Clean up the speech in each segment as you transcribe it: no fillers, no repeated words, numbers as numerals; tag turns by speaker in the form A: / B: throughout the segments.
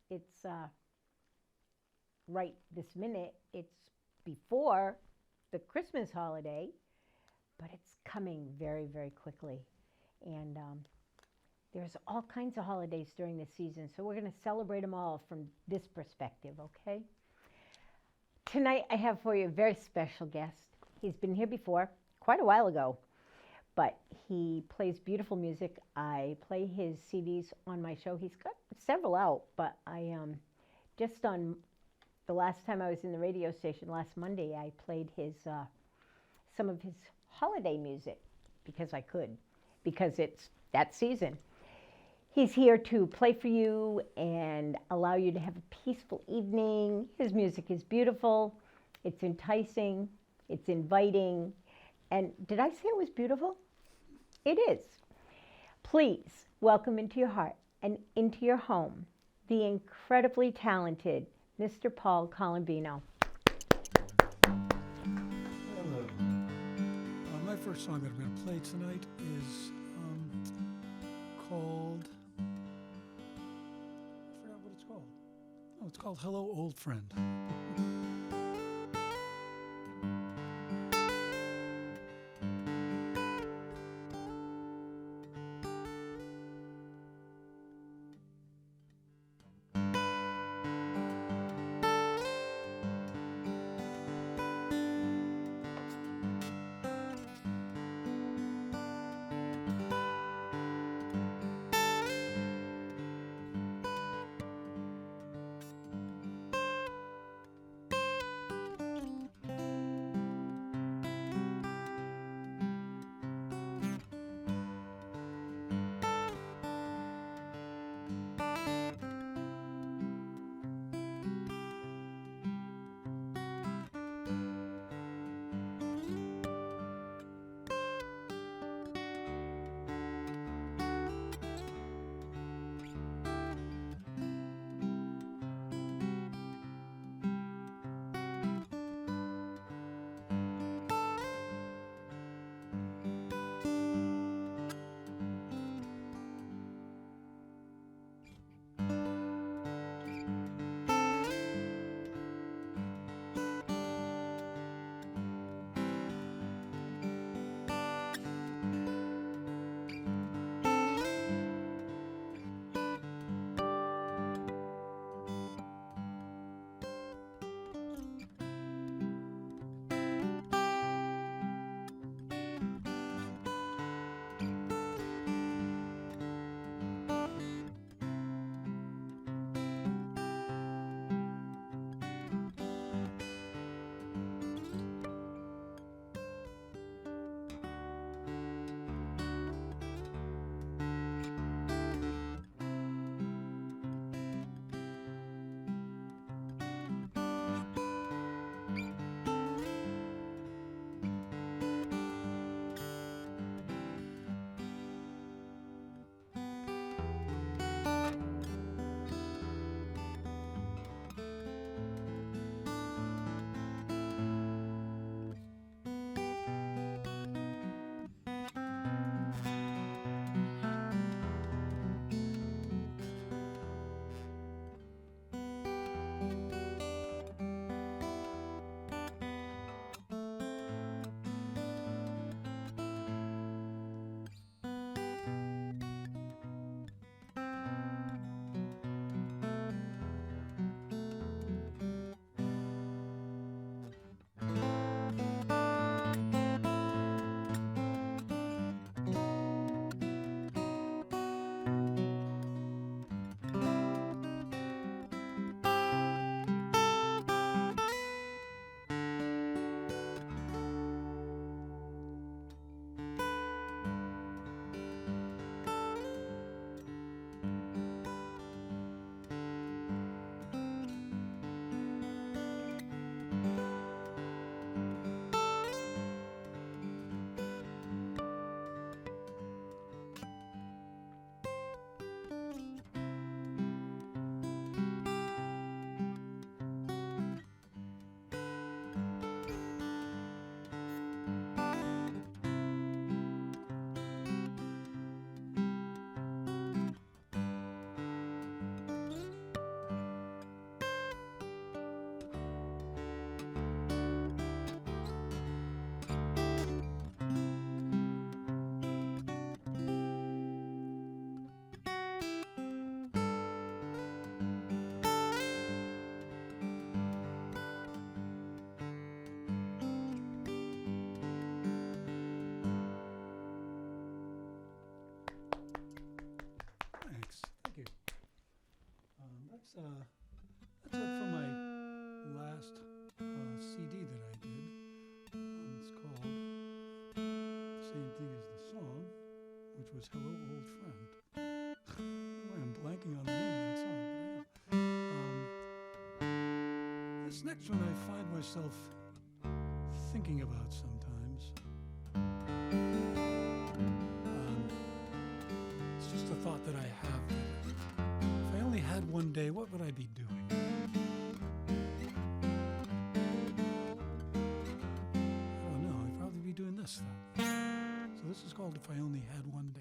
A: It's right this minute, it's before the Christmas holiday, but it's coming very, very quickly. And there's all kinds of holidays during the season, so we're going to celebrate them all from this perspective, okay? Tonight I have for you a very special guest. He's been here before, quite a while ago, but he plays beautiful music. I play his CDs on my show. He's got several out, but I just on the last time I was in the radio station, last Monday, I played his some of his holiday music because I could, because it's that season. He's here to play for you and allow you to have a peaceful evening. His music is beautiful. It's enticing. It's inviting. And did I say it was beautiful? It is. Please welcome into your heart and into your home the incredibly talented Mr. Paul Colombino.
B: Hello. My first song that I'm going to play tonight is called, I forgot what it's called. Oh, it's called Hello, Old Friend. That's up from my last CD that I did. It's called the same thing as the song, which was "Hello, Old Friend." I'm blanking on the name of that song, but I am. This next one I find myself thinking about sometimes. It's just a thought that I have. If I only had one day, what would I be doing? I don't know. I'd probably be doing this stuff. So this is called "If I Only Had One Day."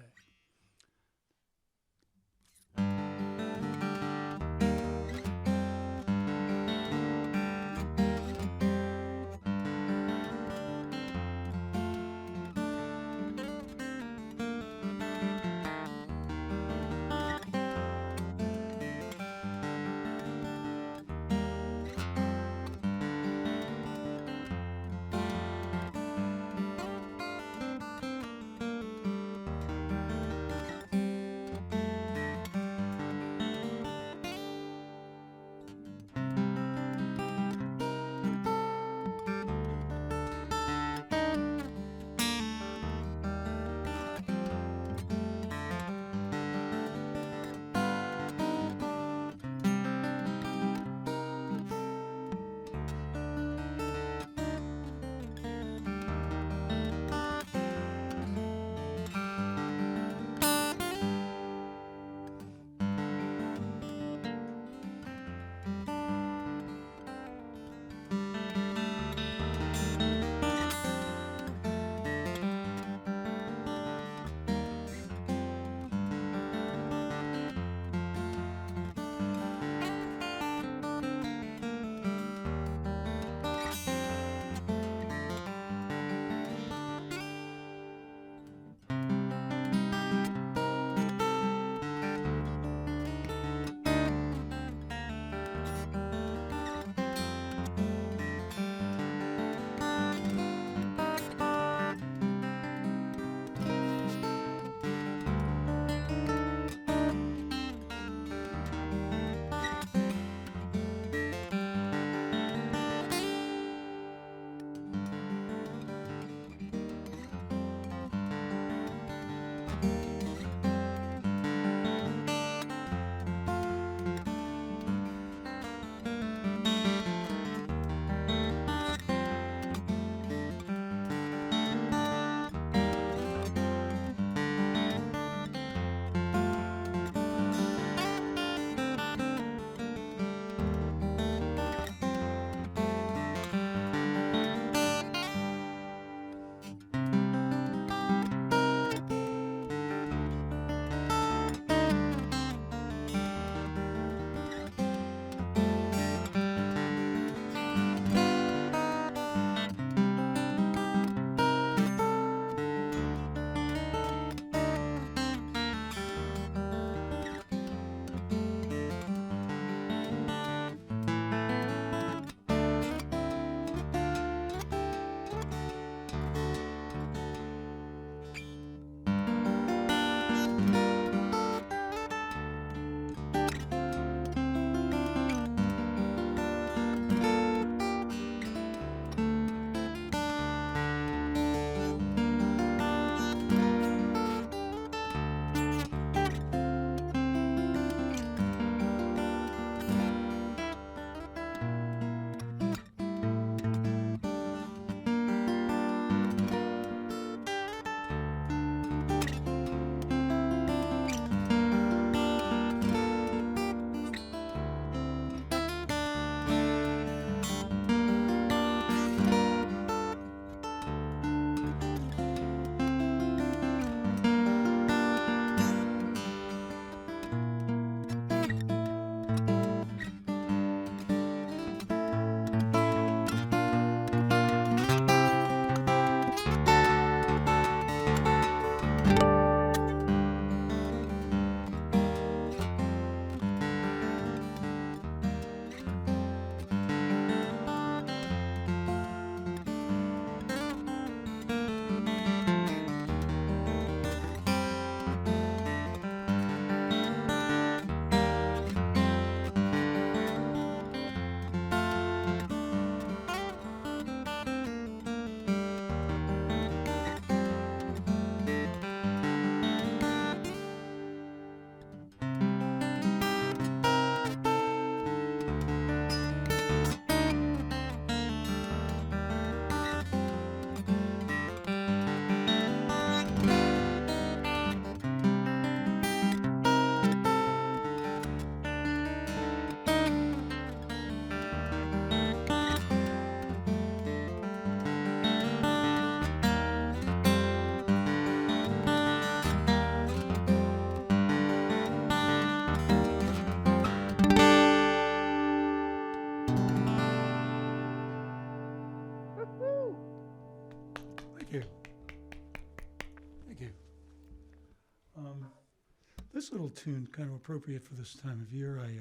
B: This little tune, kind of appropriate for this time of year. I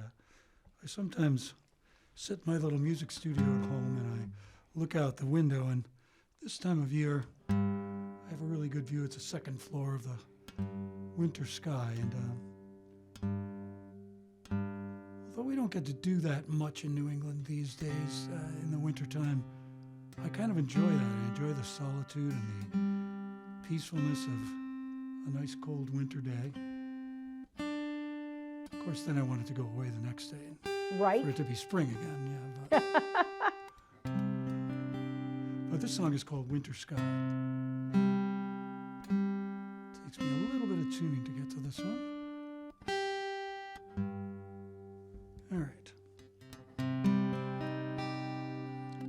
B: sometimes sit in my little music studio at home and I look out the window, and this time of year I have a really good view. It's the second floor of the winter sky, and although we don't get to do that much in New England these days in the wintertime, I kind of enjoy that. I enjoy the solitude and the peacefulness of a nice cold winter day. Of course, then I want it to go away the next day and
A: Right?
B: for it to be spring again, yeah. But this song is called Winter Sky. Takes me a little bit of tuning to get to this one. All right.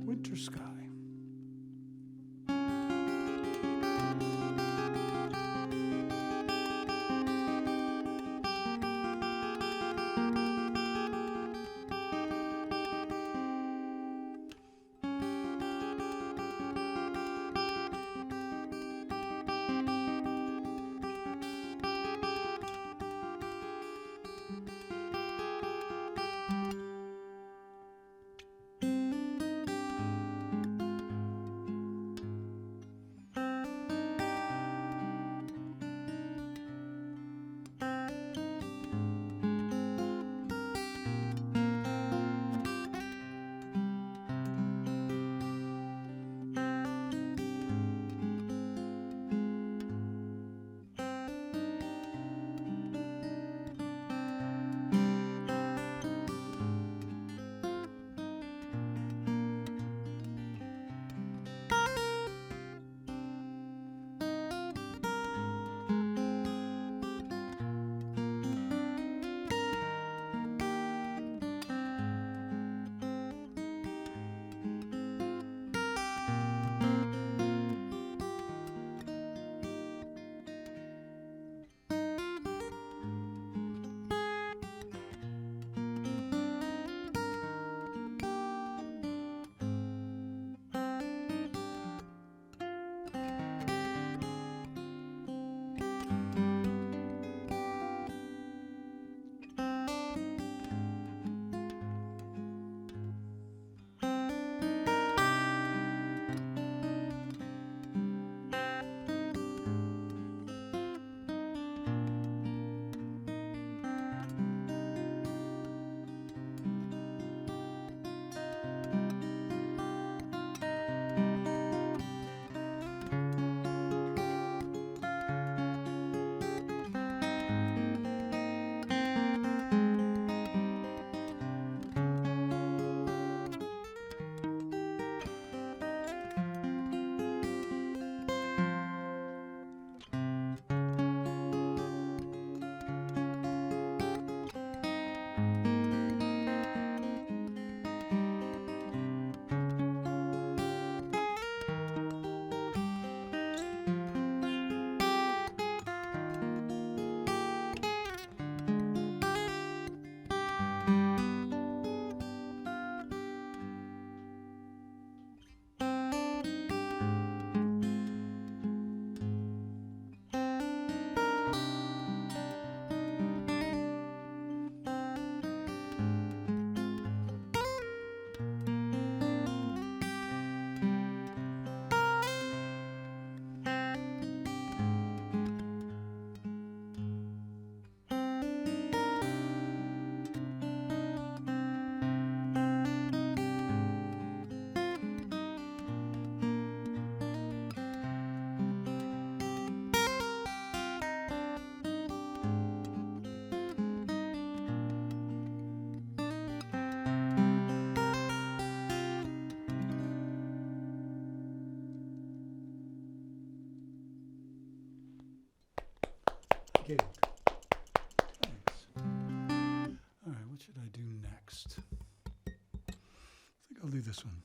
B: Winter Sky. Okay. Thanks. All right, what should I do next? I think I'll do this one.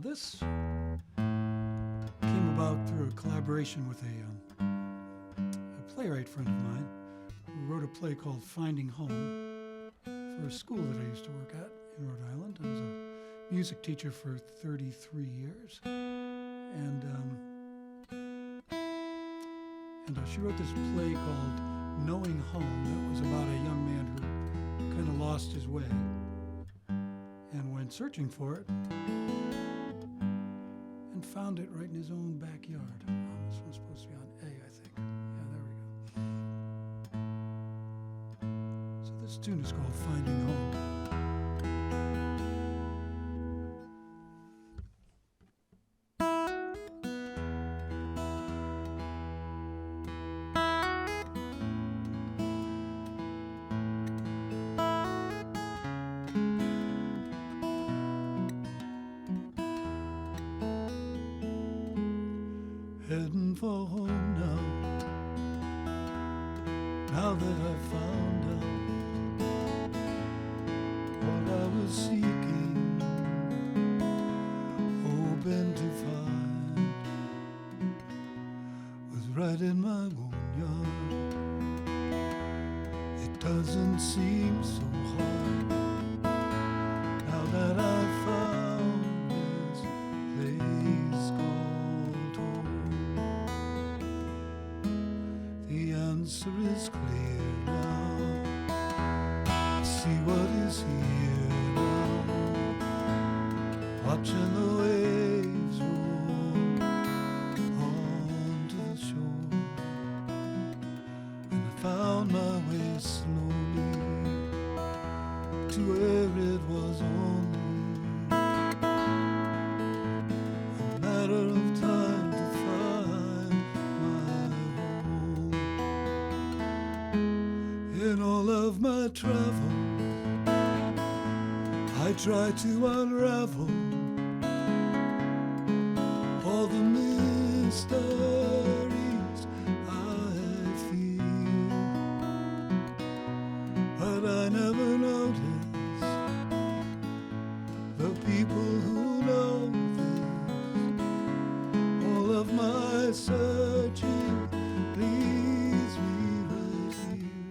B: This came about through a collaboration with a playwright friend of mine who wrote a play called Finding Home for a school that I used to work at in Rhode Island. I was a music teacher for 33 years. And she wrote this play called Knowing Home that was about a young man who kind of lost his way and went searching for it and found it right in his own backyard. This one's supposed to be on A, I think. Yeah, there we go. So this tune is called Finding Home. Heading for home now, now that I found out what I was seeking, hoping to find, was right in my own yard. It doesn't seem so hard now that I found this place called home. The answer is clear now. See what is here now. Watching the waves roll onto the shore. And I found my way slowly to where it was only a matter of time to find my home. In all of my travel, I try to unravel all the mysteries I feel, but I never notice the people who know this. All of my searching leads me right here.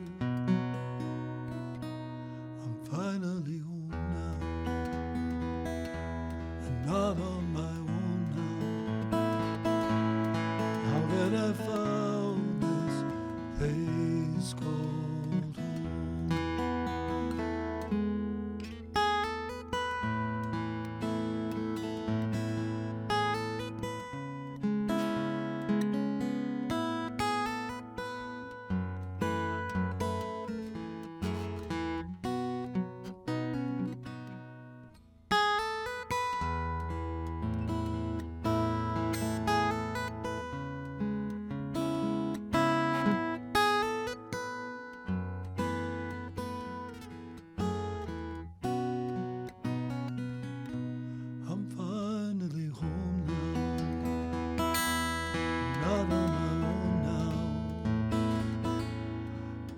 B: I'm finally home now, and not on my own now. Now that I found this place called home. I'm finally home now, not on my own now.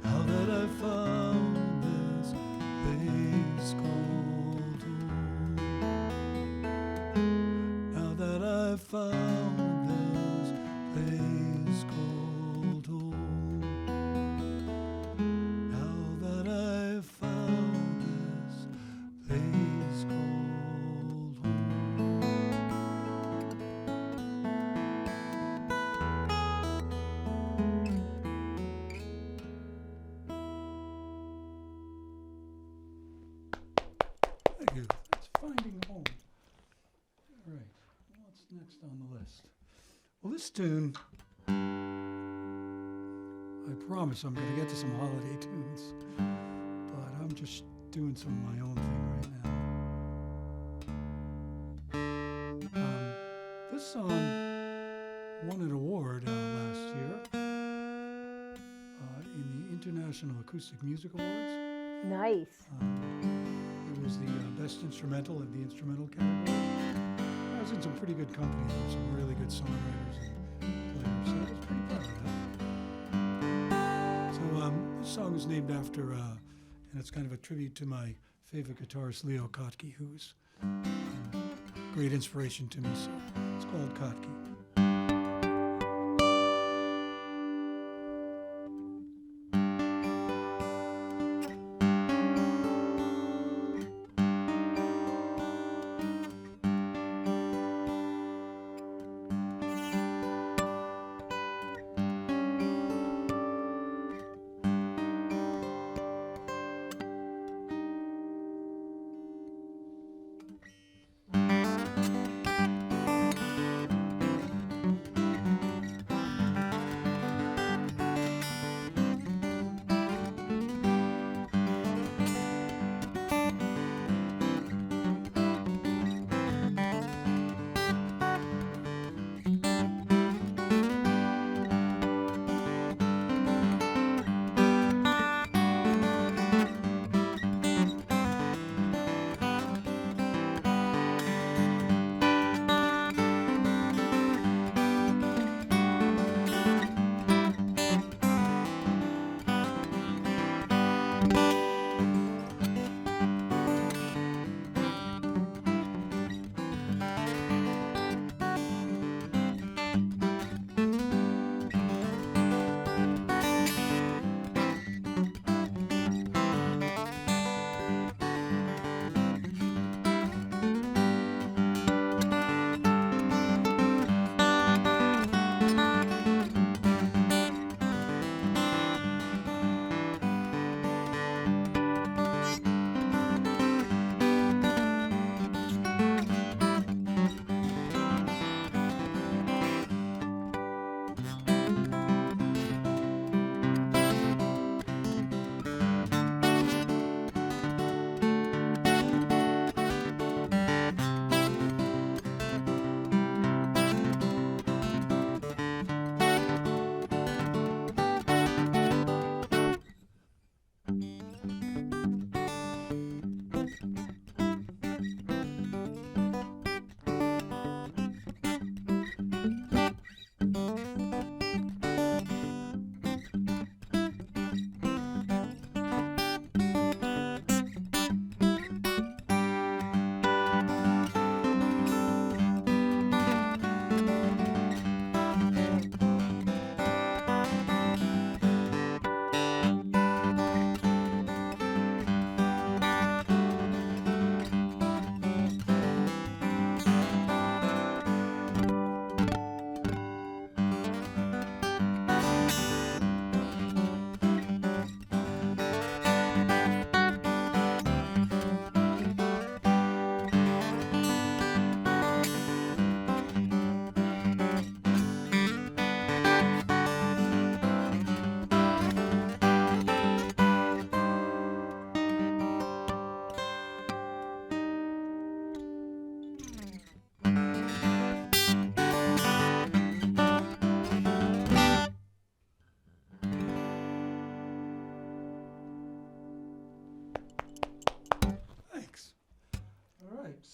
B: Now that I found this place called home. Now that I found this place called home. Now that I found this place called home. Thank you. That's Finding Home. All right. What's next on the list? Well, this tune, I promise I'm going to get to some holiday tunes, but I'm just doing some of my own thing right now. This song won an award last year in the International Acoustic Music Awards.
A: Nice.
B: It was the best instrumental in the instrumental category. I was in some pretty good company. There were some really good songwriters and players, so I was pretty proud of that. So this song is named after, and it's kind of a tribute to my favorite guitarist, Leo Kottke, who's a great inspiration to me. So it's called Kottke.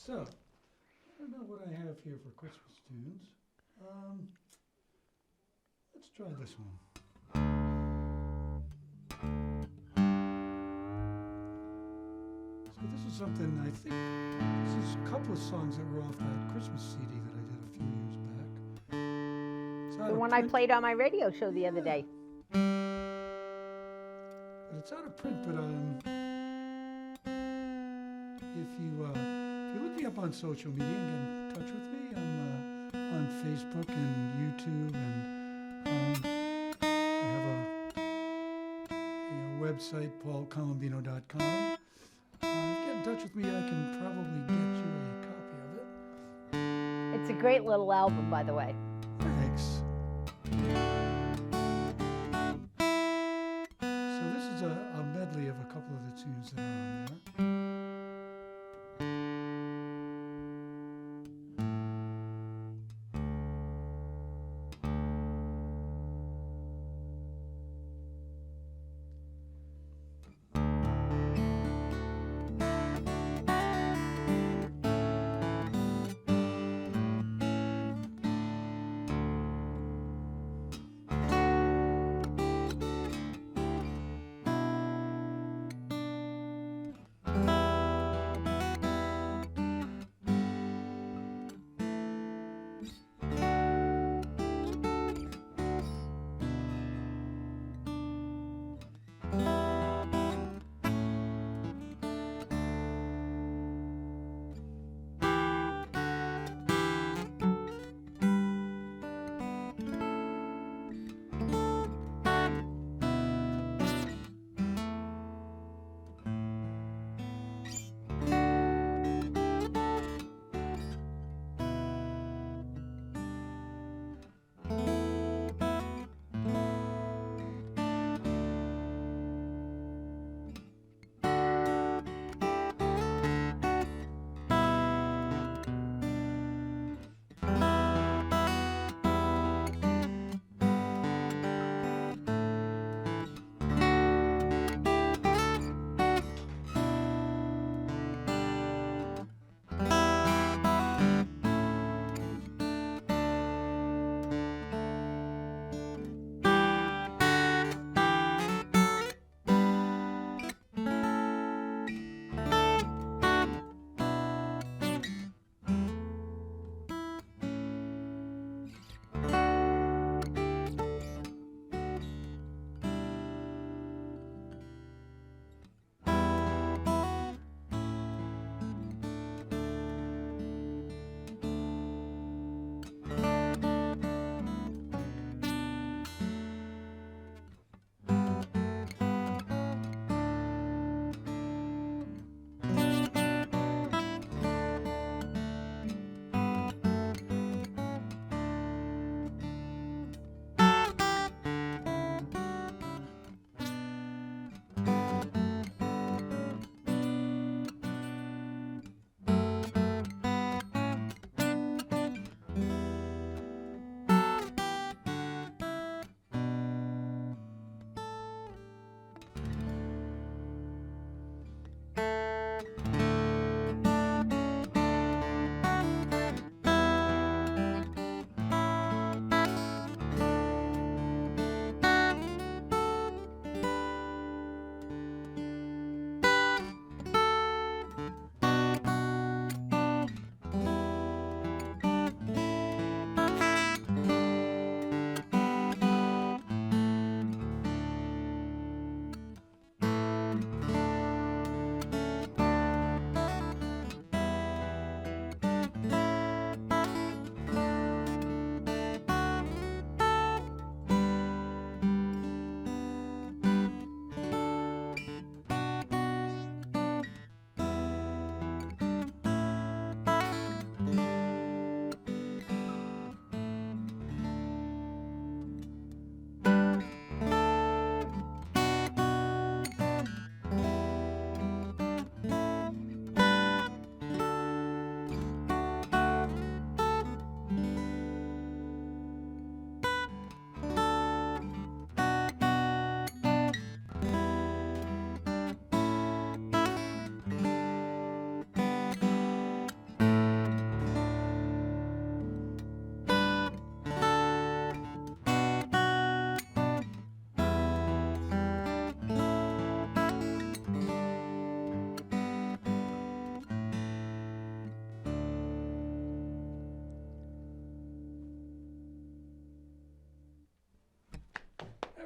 B: So, I don't know what I have here for Christmas tunes. Let's try this one. So this is something, I think, this is a couple of songs that were off that Christmas CD that I did a few years back. It's out
A: The
B: of
A: one I
B: print,
A: played on my radio show the other day.
B: but it's out of print, but if you look me up on social media and get in touch with me, I'm on Facebook and YouTube, and I have a website, paulcolombino.com. If you get in touch with me, I can probably get you a copy of it.
A: It's a great little album, by the way.
B: Thanks. So this is a medley of a couple of the tunes that are on there.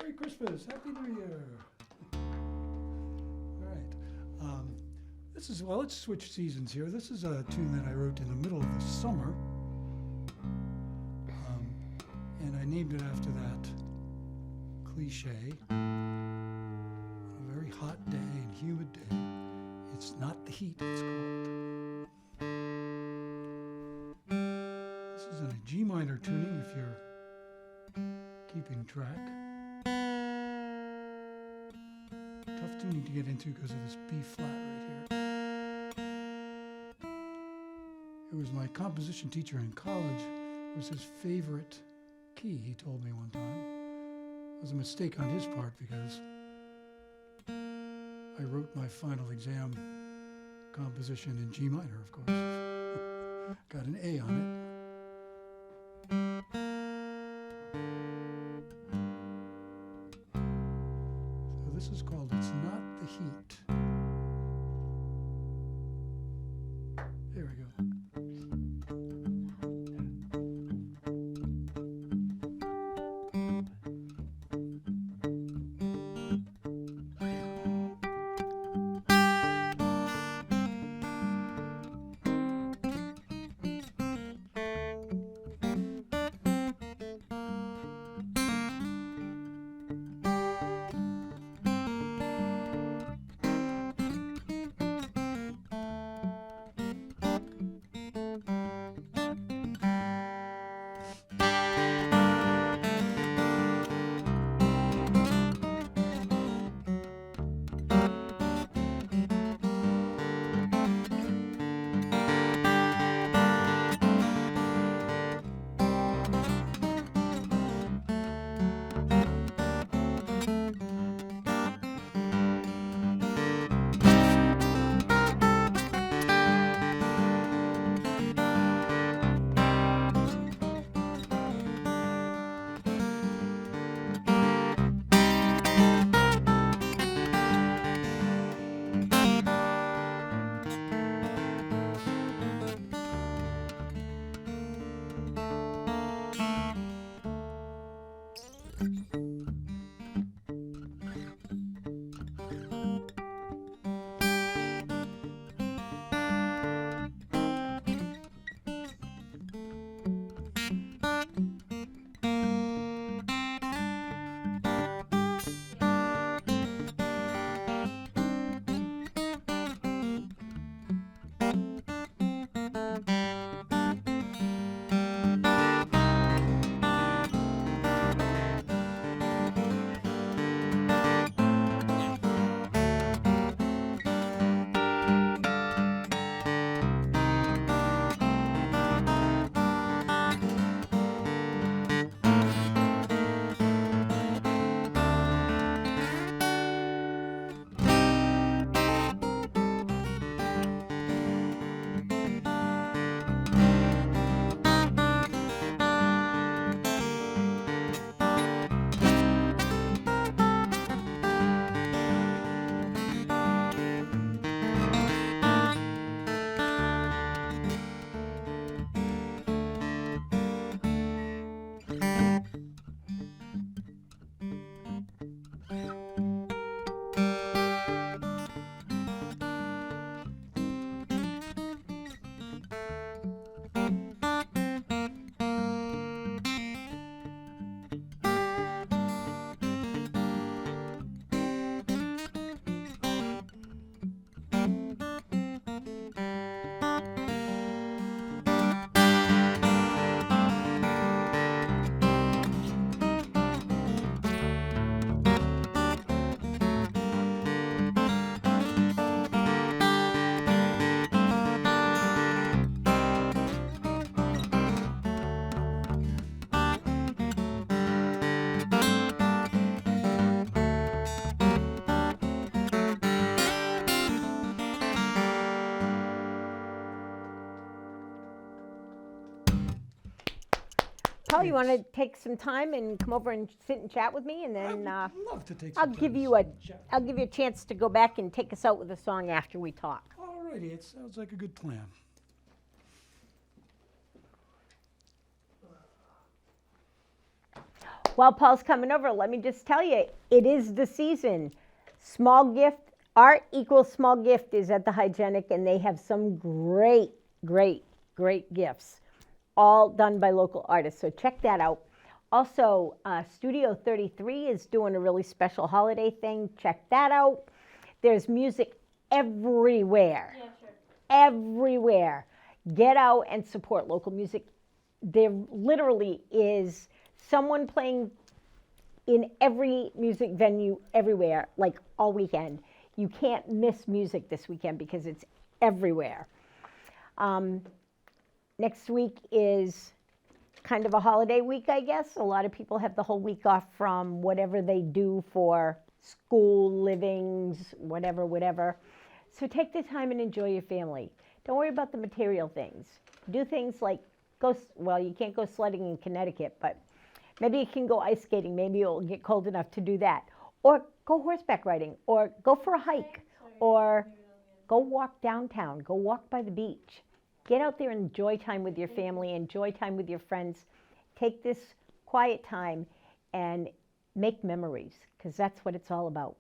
B: Merry Christmas, Happy New Year. All right. This is, well, let's switch seasons here. This is a tune that I wrote in the middle of the summer. And I named it after that cliche. A very hot day and humid day. It's not the heat, it's called. This is in a G minor tuning if you're keeping track. Tough tuning to get into because of this B flat right here. It was my composition teacher in college. It was his favorite key, he told me one time. It was a mistake on his part because I wrote my final exam composition in G minor, of course. Got an A on it. So this is called It's Not the Heat. There we go.
A: Paul, you want to take some time and come over and sit and chat with me, and then
B: I'd love to take
A: I'll
B: some
A: give
B: time
A: you
B: to
A: a
B: chat.
A: I'll give you a chance to go back and take us out with a song after we talk.
B: Alrighty, it sounds like a good plan.
A: while Paul's coming over, let me just tell you, it is the season. Small gift, art equals small gift is at the Hygienic, and they have some great, great, great gifts, all done by local artists. So check that out. Also, Studio 33 is doing a really special holiday thing. Check that out. There's music everywhere.
C: Yeah, sure.
A: Everywhere. Get out and support local music. There literally is someone playing in every music venue everywhere, like all weekend. You can't miss music this weekend because it's everywhere. Next week is kind of a holiday week, I guess. A lot of people have the whole week off from whatever they do for school, livings, whatever. So take the time and enjoy your family. Don't worry about the material things. Do things like you can't go sledding in Connecticut, but maybe you can go ice skating. Maybe it'll get cold enough to do that. Or go horseback riding, or go for a hike, or go walk downtown, go walk by the beach. Get out there and enjoy time with your family, enjoy time with your friends. Take this quiet time and make memories, because that's what it's all about.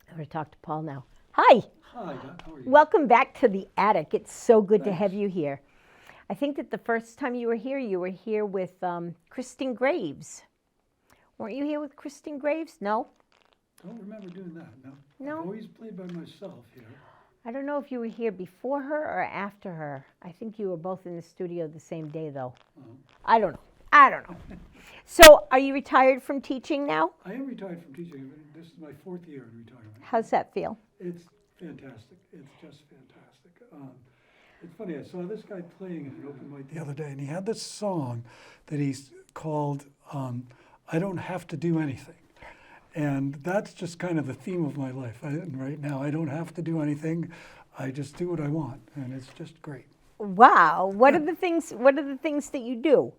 A: I'm going to talk to Paul now. Hi.
B: Hi, how are you?
A: Welcome back to the attic. It's so good to
B: Thanks.
A: have you here. I think that the first time you were here with Kristen Graves. Weren't you here with Kristen Graves? No?
B: Don't remember doing that, no.
A: No?
B: I've always played by myself here.
A: I don't know if you were here before her or after her. I think you were both in the studio the same day, though. I don't know. So, are you retired from teaching now?
B: I am retired from teaching. This is my 4th year in retirement.
A: How's that feel?
B: It's fantastic. It's just fantastic. It's funny, I saw this guy playing at an open mic the other day, and he had this song that he's called I Don't Have to Do Anything. And that's just kind of the theme of my life. Right now, I don't have to do anything. I just do what I want, and it's just great.
A: Wow. What are the things that you do?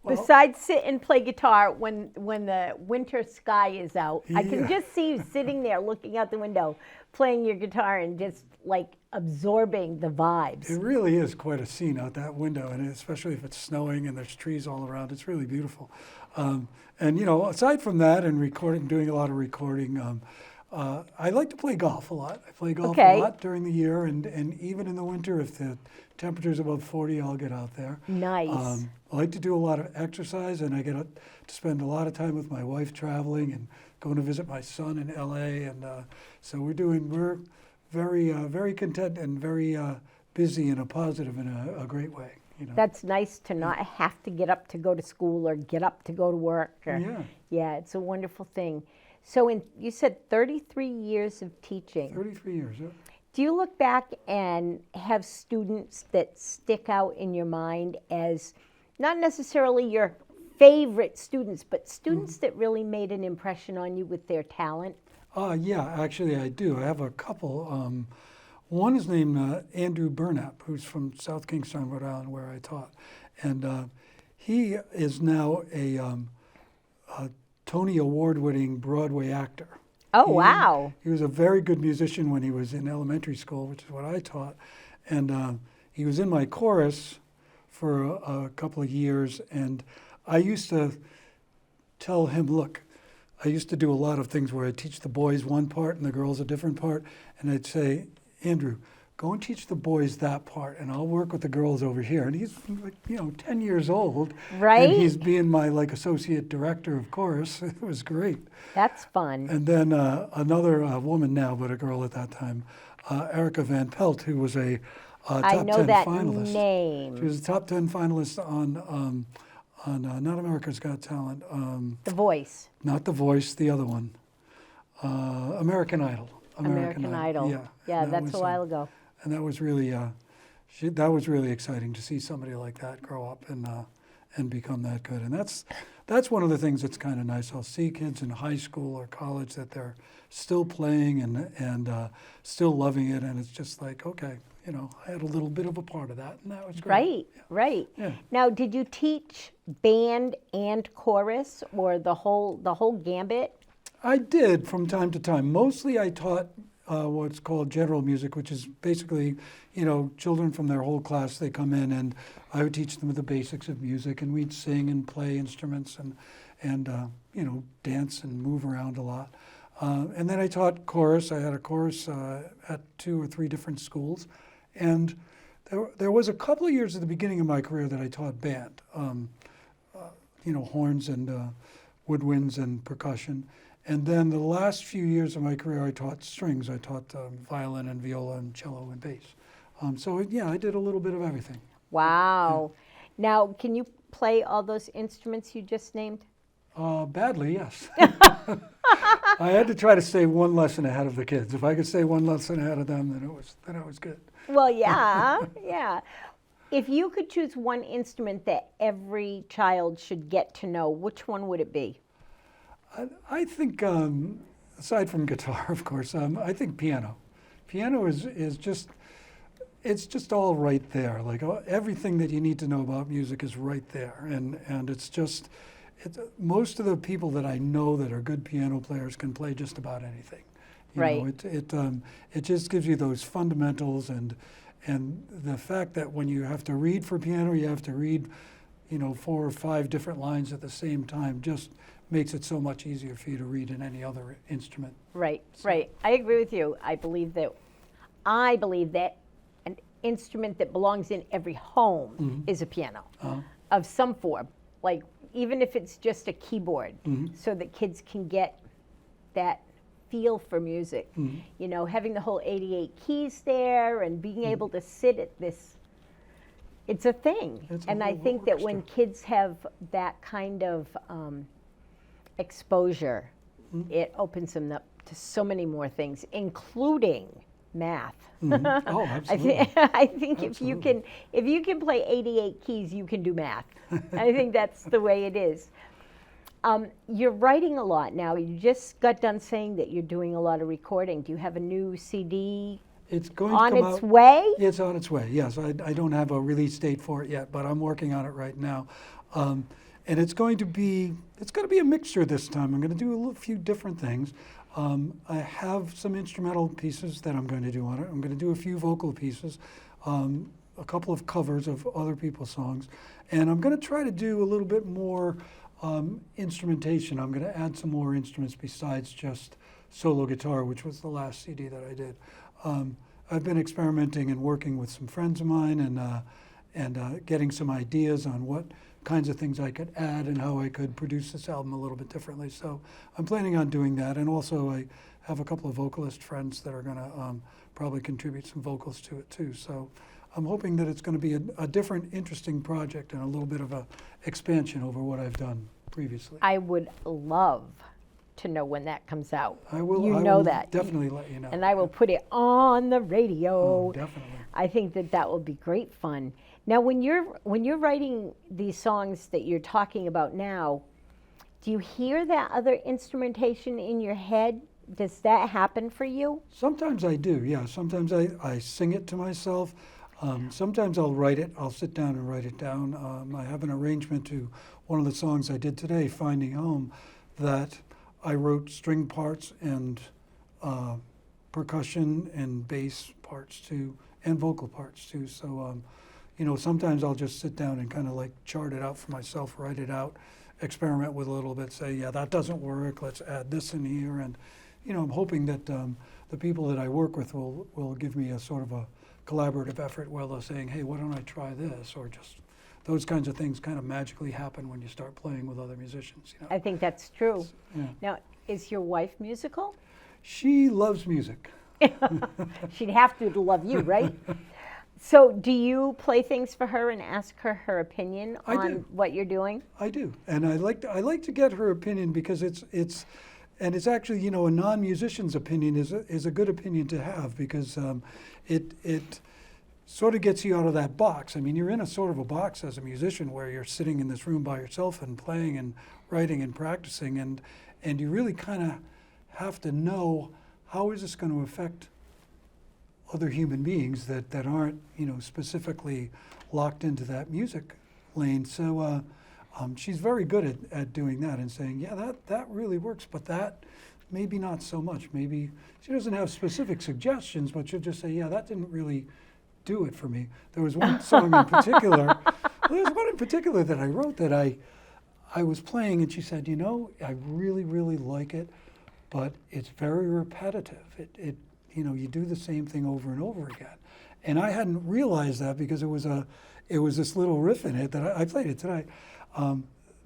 B: Well,
A: Besides sit and play guitar when the winter sky is out, I can just see you sitting there looking out the window, playing your guitar and just like absorbing the vibes.
B: it really is quite a scene out that window, and especially if it's snowing and there's trees all around, it's really beautiful. And aside from that and recording, doing a lot of recording, I like to play golf a lot. I play golf a lot during the year, and even in the winter, if the temperature's above 40, I'll get out there.
A: Nice.
B: I like to do a lot of exercise, and I get to spend a lot of time with my wife traveling and going to visit my son in LA, and so we're very very content and very busy in a positive and a great way.
A: That's nice to not have to get up to go to school or get up to go to work. Yeah, it's a wonderful thing. So you said 33 years of teaching.
B: 33 years, yeah.
A: Do you look back and have students that stick out in your mind as not necessarily your favorite students, but students that really made an impression on you with their talent?
B: Yeah, actually I do. I have a couple. One is named Andrew Burnap, who's from South Kingstown, Rhode Island, where I taught. And he is now a Tony Award-winning Broadway actor.
A: Oh, wow.
B: He was a very good musician when he was in elementary school, which is what I taught. And he was in my chorus for a couple of years. And I used to tell him, look, I used to do a lot of things where I'd teach the boys one part and the girls a different part. And I'd say, Andrew, go and teach the boys that part, and I'll work with the girls over here. And he's like, 10 years old.
A: Right.
B: And he's being my associate director of chorus. It was great.
A: That's fun.
B: And then another woman now, but a girl at that time, Erica Van Pelt, who was a top 10 finalist.
A: I know that name.
B: She was a top 10 finalist on Not America's Got Talent.
A: The Voice.
B: Not The Voice, the other one. American Idol.
A: American Idol. Yeah, that's a while ago.
B: And that was really, that was really exciting to see somebody like that grow up and become that good. And that's one of the things that's kind of nice. I'll see kids in high school or college that they're still playing and still loving it, and it's just like, okay, I had a little bit of a part of that, and that was great.
A: Right, right.
B: Yeah.
A: Now, did you teach band and chorus, or the whole gambit?
B: I did from time to time. Mostly I taught what's called general music, which is basically, children from their whole class, they come in and I would teach them the basics of music, and we'd sing and play instruments and dance and move around a lot. And then I taught chorus. I had a chorus at 2 or 3 different schools. And there was a couple of years at the beginning of my career that I taught band, horns and woodwinds and percussion. And then the last few years of my career, I taught strings. I taught violin and viola and cello and bass. I did a little bit of everything.
A: Wow. Yeah. Now, can you play all those instruments you just named?
B: Badly, yes. I had to try to stay one lesson ahead of the kids. If I could stay one lesson ahead of them, then it was good.
A: Well, yeah, yeah. If you could choose one instrument that every child should get to know, which one would it be?
B: I think, aside from guitar, of course, I think piano. Piano is just, it's just all right there. Like everything that you need to know about music is right there. And it's just, most of the people that I know that are good piano players can play just about anything. It just gives you those fundamentals, and the fact that when you have to read for piano, you have to read, 4 or 5 different lines at the same time, just makes it so much easier for you to read in any other instrument.
A: Right, right. I agree with you. I believe that an instrument that belongs in every home is a piano of some form, like even if it's just a keyboard, so that kids can get that feel for music. Having the whole 88 keys there and being able to sit at this, it's a thing. And I think that when kids have that kind of exposure, it opens them up to so many more things, including math.
B: Oh, absolutely.
A: I think if you can play 88 keys, you can do math. I think that's the way it is. You're writing a lot now. You just got done saying that you're doing a lot of recording. Do you have a new CD
B: It's going
A: on
B: to come
A: its
B: out.
A: way?
B: It's on its way, yes. I don't have a release date for it yet, but I'm working on it right now. And it's going to be a mixture this time. I'm going to do a few different things. I have some instrumental pieces that I'm going to do on it. I'm going to do a few vocal pieces, a couple of covers of other people's songs, and I'm going to try to do a little bit more instrumentation. I'm going to add some more instruments besides just solo guitar, which was the last CD that I did. I've been experimenting and working with some friends of mine and getting some ideas on what kinds of things I could add and how I could produce this album a little bit differently. So I'm planning on doing that. And also I have a couple of vocalist friends that are going to probably contribute some vocals to it too. So I'm hoping that it's going to be a different, interesting project and a little bit of a expansion over what I've done previously.
A: I would love to know when that comes out.
B: I will.
A: You
B: I
A: know
B: will
A: that.
B: definitely let you know.
A: And I will put it on the radio.
B: Oh, definitely.
A: I think that will be great fun. Now, when you're writing these songs that you're talking about now, do you hear that other instrumentation in your head? Does that happen for you?
B: Sometimes I do, yeah. Sometimes I sing it to myself. Sometimes I'll write it. I'll sit down and write it down. I have an arrangement to one of the songs I did today, Finding Home, that I wrote string parts and percussion and bass parts too, and vocal parts too. So, sometimes I'll just sit down and kind of like chart it out for myself, write it out, experiment with a little bit, say, yeah, that doesn't work, let's add this in here. And, I'm hoping that the people that I work with will give me a sort of a collaborative effort where they're saying, hey, why don't I try this? Or just those kinds of things kind of magically happen when you start playing with other musicians.
A: I think that's true.
B: Yeah.
A: Now, is your wife musical?
B: She loves music.
A: She'd have to love you, right? So do you play things for her and ask her opinion on what you're doing? I do. And I like to get her opinion because it's actually, a non-musician's opinion is a good opinion to have because it sort of gets you out of that box. I mean, you're in a sort of a box as a musician where you're sitting in this room by yourself and playing and writing and practicing, and you really kind of have to know how is this going to affect other human beings that aren't, specifically locked into that music lane. So she's very good at doing that and saying, yeah, that really works, but that maybe not so much. Maybe she doesn't have specific suggestions, but she'll just say, yeah, that didn't really do it for me. There was one song in particular. There's one in particular that I wrote that
B: I was playing, and she said, you know, I really, really like it, but it's very repetitive. You do the same thing over and over again. And I hadn't realized that because it was this little riff in it that I played it tonight,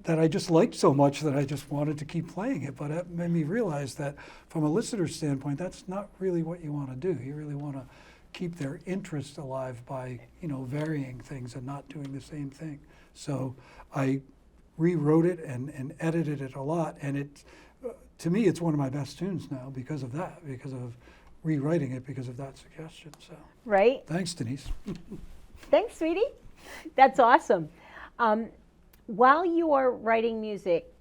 B: that I just liked so much that I just wanted to keep playing it. But it made me realize that from a listener's standpoint, that's not really what you want to do. You really want to keep their interest alive by, varying things and not doing the same thing. So I rewrote it and edited it a lot, and to me, it's one of my best tunes now because of that, because of rewriting it, because of that suggestion. So,
A: Right?
B: thanks, Denise.
A: Thanks, sweetie. That's awesome. While you are writing music,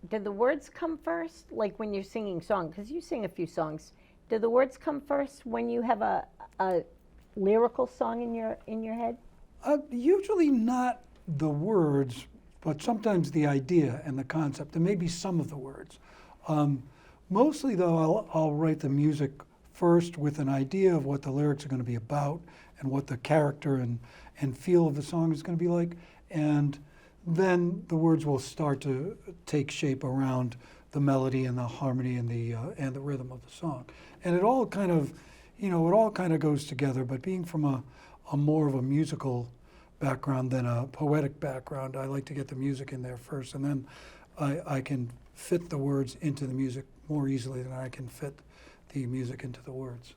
A: did the words come first? Like when you're singing songs, because you sing a few songs. Do the words come first when you have a lyrical song in your head?
B: Usually not the words, but sometimes the idea and the concept, and maybe some of the words. Mostly, though, I'll write the music first with an idea of what the lyrics are going to be about and what the character and feel of the song is going to be like, and then the words will start to take shape around the melody and the harmony and the rhythm of the song. And it all kind of goes together. But being from a more of a musical background than a poetic background, I like to get the music in there first, and then I can fit the words into the music more easily than I can fit the music into the words.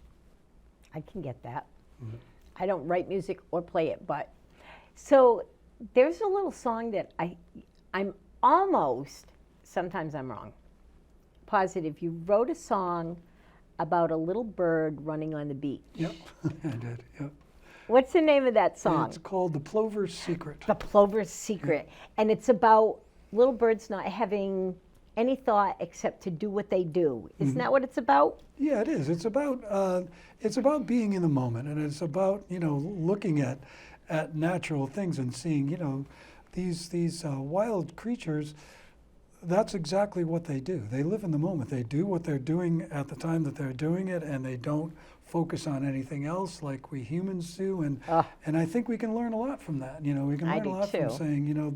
A: I can get that.
B: Mm-hmm.
A: I don't write music or play it, but so there's a little song that I'm almost, sometimes I'm wrong, positive you wrote a song about a little bird running on the beach.
B: Yep, I did, yep.
A: What's the name of that song?
B: It's called The Plover's Secret.
A: The Plover's Secret. Yeah. And it's about little birds not having any thought except to do what they do. Isn't mm-hmm. that what it's about?
B: Yeah, it is. It's about being in the moment, and it's about, looking at natural things and seeing, these wild creatures. That's exactly what they do. They live in the moment. They do what they're doing at the time that they're doing it, and they don't focus on anything else like we humans do. And I think we can learn a lot from that. We can learn a lot from saying,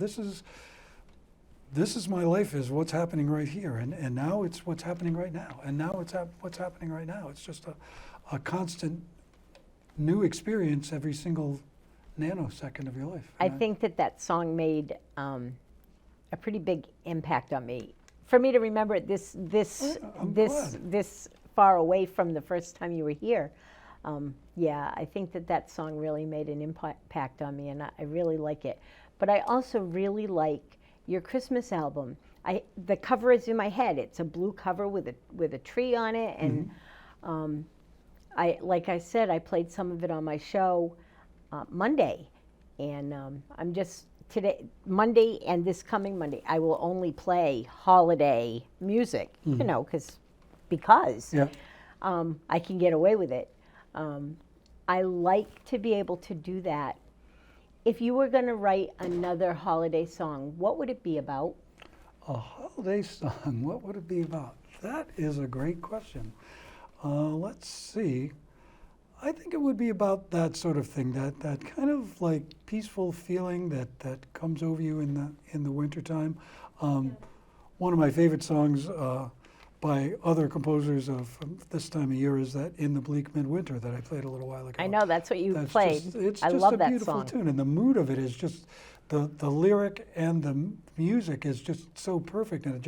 B: this is my life, is what's happening right here, and now it's what's happening right now, and now it's what's happening right now. It's just a constant new experience every single nanosecond of your life.
A: I think that song made a pretty big impact on me. For me to remember it this far away from the first time you were here, I think that song really made an impact on me, and I really like it. But I also really like your Christmas album. The cover is in my head. It's a blue cover with a tree on it, and like I said, I played some of it on my show Monday, and I'm just today, Monday and this coming Monday, I will only play holiday music, because
B: yeah.
A: I can get away with it. I like to be able to do that. If you were going to write another holiday song, what would it be about?
B: A holiday song, what would it be about? That is a great question. Let's see. I think it would be about that sort of thing, that kind of like peaceful feeling that comes over you in the wintertime. One of my favorite songs by other composers of this time of year is that In the Bleak Midwinter that I played a little while ago.
A: I know, that's what you played. I love that song. It's just a beautiful
B: tune, and the mood of it is just, the lyric and the music is just so perfect, and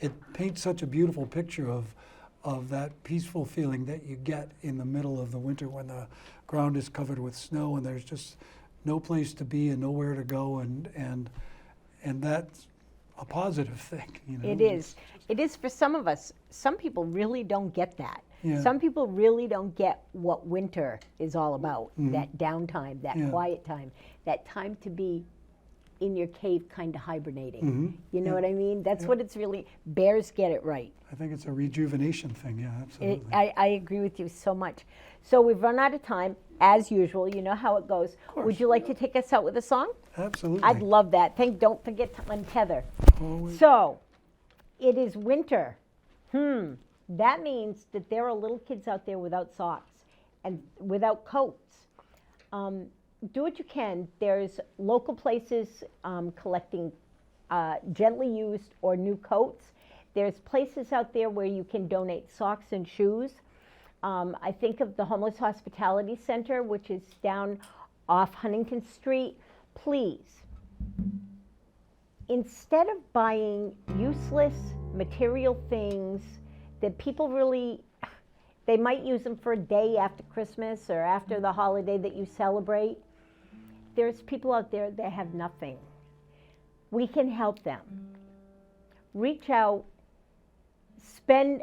B: it paints such a beautiful picture of that peaceful feeling that you get in the middle of the winter when the ground is covered with snow and there's just no place to be and nowhere to go, and that's a positive thing.
A: It is. It is for some of us. Some people really don't get that.
B: Yeah.
A: Some people really don't get what winter is all about,
B: mm-hmm.
A: that downtime, that quiet time, that time to be in your cave kind of hibernating.
B: Mm-hmm.
A: You know what I mean? That's what it's really, bears get it right.
B: I think it's a rejuvenation thing, yeah, absolutely.
A: I agree with you so much. So we've run out of time, as usual. You know how it goes.
B: Of course.
A: Would you like to take us out with a song?
B: Absolutely.
A: I'd love that. Don't forget to untether.
B: Always.
A: So, it is winter. That means that there are little kids out there without socks and without coats. Do what you can. There's local places collecting gently used or new coats. There's places out there where you can donate socks and shoes. I think of the Homeless Hospitality Center, which is down off Huntington Street. Please, instead of buying useless material things that people really, they might use them for a day after Christmas or after the holiday that you celebrate. There's people out there that have nothing. We can help them. Reach out, spend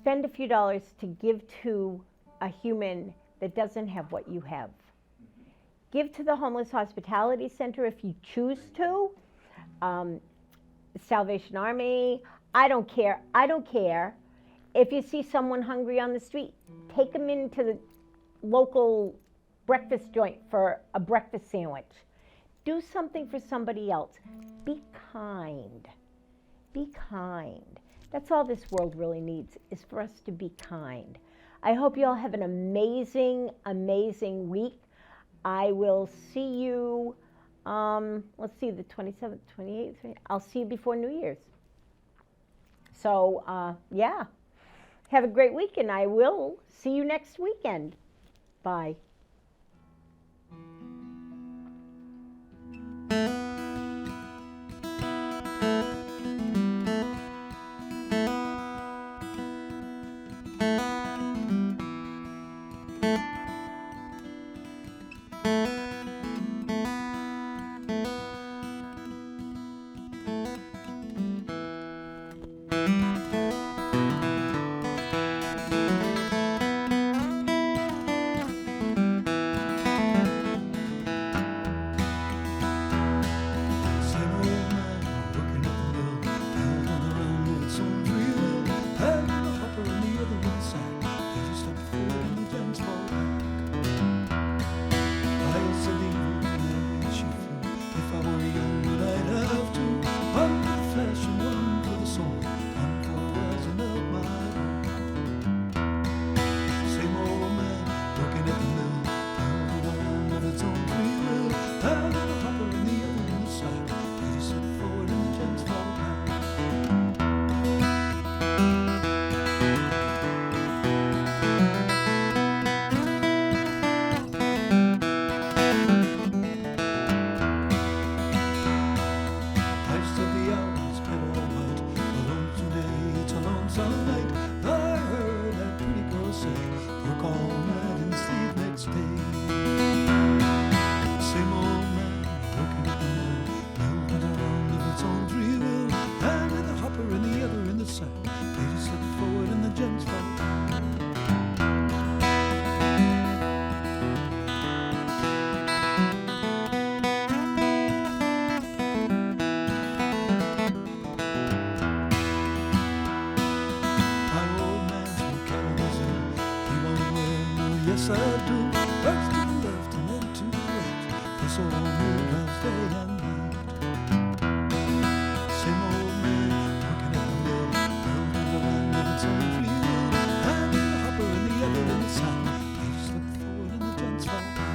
A: a few dollars to give to a human that doesn't have what you have. Give to the Homeless Hospitality Center if you choose to. Salvation Army, I don't care. If you see someone hungry on the street, take them into the local breakfast joint for a breakfast sandwich. Do something for somebody else. Be kind. Be kind. That's all this world really needs, is for us to be kind. I hope you all have an amazing, amazing week. I will see you, let's see, the 27th, 28th, I'll see you before New Year's. So, yeah, have a great week, and I will see you next weekend. Bye.
B: Yes, I do. First to the left and then to the right. This old moon has day and night. Same old man working at the mill, building around with its own free will. And the hopper and the other in the sun. They slip forward and the gents fall back.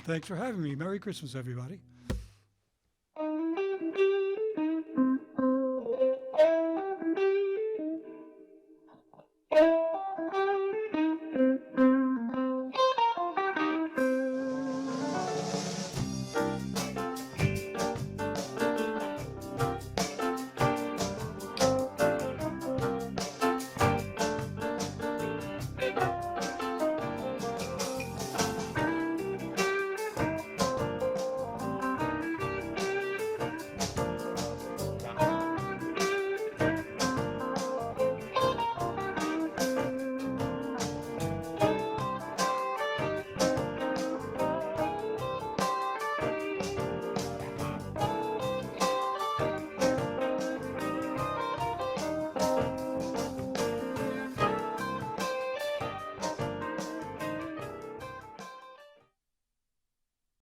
B: Thanks for having me. Merry Christmas, everybody.